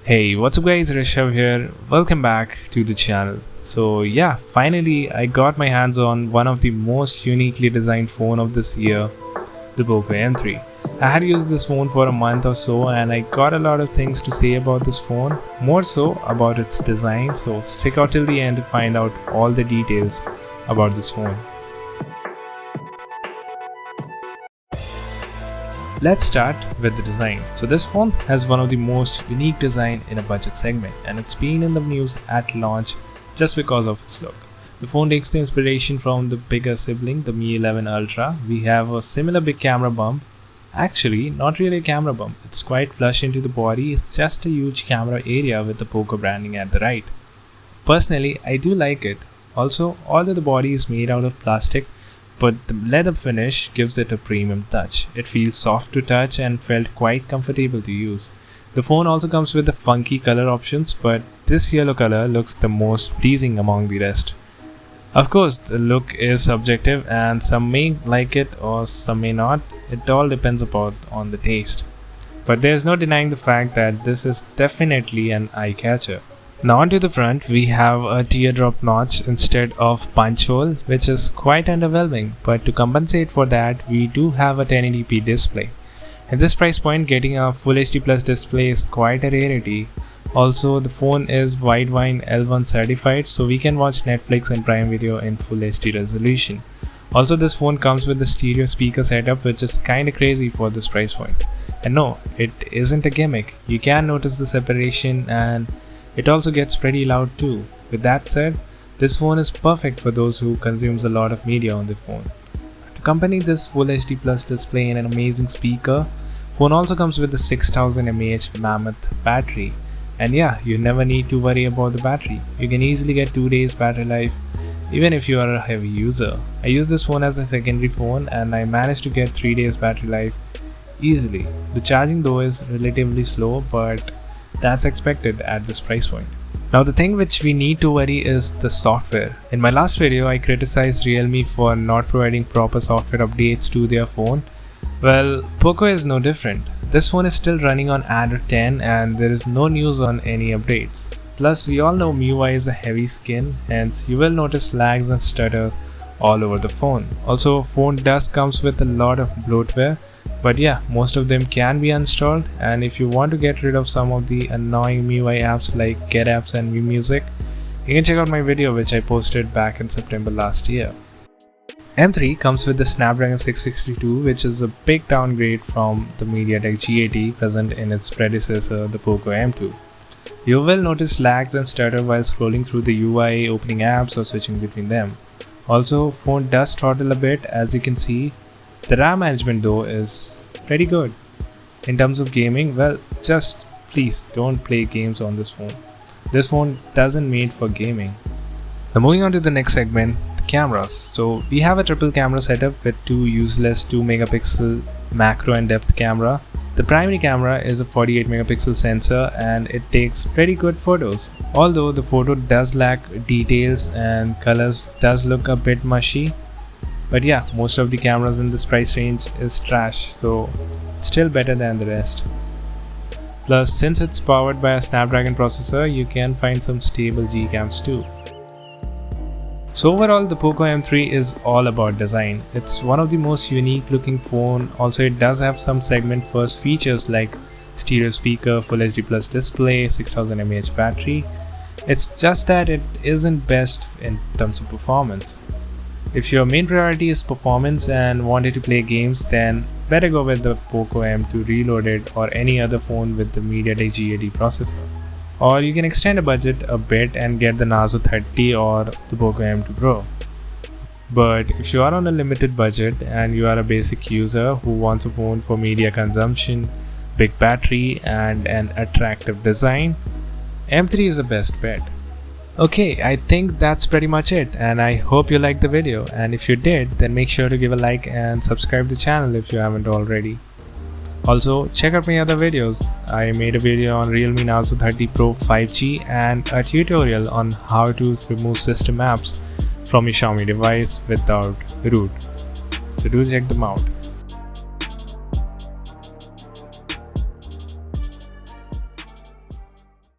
Hey, what's up guys, Rishabh here. Welcome back to the channel. So yeah, finally I got my hands on one of the most uniquely designed phone of this year, the Poco M3. I had used this phone for a month or so and I got a lot of things to say about this phone, more so about its design, so stick out till the end to find out all the details about this phone. Let's start with the design. So this phone has one of the most unique design in a budget segment, and it's been in the news at launch just because of its look. The phone takes the inspiration from the bigger sibling, the Mi 11 Ultra. We have a similar big camera bump. Actually, not really a camera bump. It's quite flush into the body. It's just a huge camera area with the Poco branding at the right. Personally, I do like it. Also, although the body is made out of plastic, but the leather finish gives it a premium touch. It feels soft to touch and felt quite comfortable to use. The phone also comes with the funky color options, but this yellow color looks the most pleasing among the rest. Of course, the look is subjective and some may like it or some may not. It all depends on the taste. But there's no denying the fact that this is definitely an eye catcher. Now onto the front, we have a teardrop notch instead of punch hole, which is quite underwhelming, but to compensate for that, we do have a 1080p display. At this price point, getting a Full HD Plus display is quite a rarity. Also, the phone is Widevine L1 certified, so we can watch Netflix and Prime Video in Full HD resolution. Also, this phone comes with the stereo speaker setup, which is kinda crazy for this price point. And no, it isn't a gimmick. You can notice the separation and it also gets pretty loud too. With that said, this phone is perfect for those who consumes a lot of media on the phone. To accompany this Full HD Plus display and an amazing speaker, phone also comes with the 6000 mAh Mammoth battery. And yeah, you never need to worry about the battery. You can easily get 2 days battery life even if you are a heavy user. I use this phone as a secondary phone and I managed to get 3 days battery life easily. The charging though is relatively slow, but that's expected at this price point. Now the thing which we need to worry is the software. In my last video, I criticized Realme for not providing proper software updates to their phone. Well, Poco is no different. This phone is still running on Android 10 and there is no news on any updates. Plus, we all know MIUI is a heavy skin, hence you will notice lags and stutter all over the phone. Also, phone does comes with a lot of bloatware. But yeah, most of them can be installed, and if you want to get rid of some of the annoying MIUI apps like Get Apps and Music, you can check out my video which I posted back in September last year. M3 comes with the Snapdragon 662, which is a big downgrade from the MediaTek G80 present in its predecessor, the Poco M2. You will notice lags and stutter while scrolling through the UI, opening apps or switching between them. Also, phone does throttle a bit, as you can see. The RAM management though is pretty good. In terms of gaming, well, just please don't play games on this phone. This phone doesn't made for gaming. Now moving on to the next segment, the cameras. So we have a triple camera setup with two useless 2 megapixel macro and depth camera. The primary camera is a 48 megapixel sensor and it takes pretty good photos. Although the photo does lack details and colors does look a bit mushy. But yeah, most of the cameras in this price range is trash, so it's still better than the rest. Plus, since it's powered by a Snapdragon processor, you can find some stable G-cams too. So overall, the Poco M3 is all about design. It's one of the most unique looking phone. Also, it does have some segment first features like stereo speaker, Full HD Plus display, 6000 mAh battery. It's just that it isn't best in terms of performance. If your main priority is performance and wanted to play games, then better go with the Poco M2 Reloaded or any other phone with the MediaTek G80 processor. Or you can extend a budget a bit and get the Narzo 30 or the Poco M2 Pro. But if you are on a limited budget and you are a basic user who wants a phone for media consumption, big battery and an attractive design, M3 is the best bet. Okay, I think that's pretty much it, and I hope you liked the video, and if you did, then make sure to give a like and subscribe to the channel if you haven't already. Also, check out my other videos. I made a video on Realme Narzo 30 Pro 5G and a tutorial on how to remove system apps from your Xiaomi device without root. So do check them out.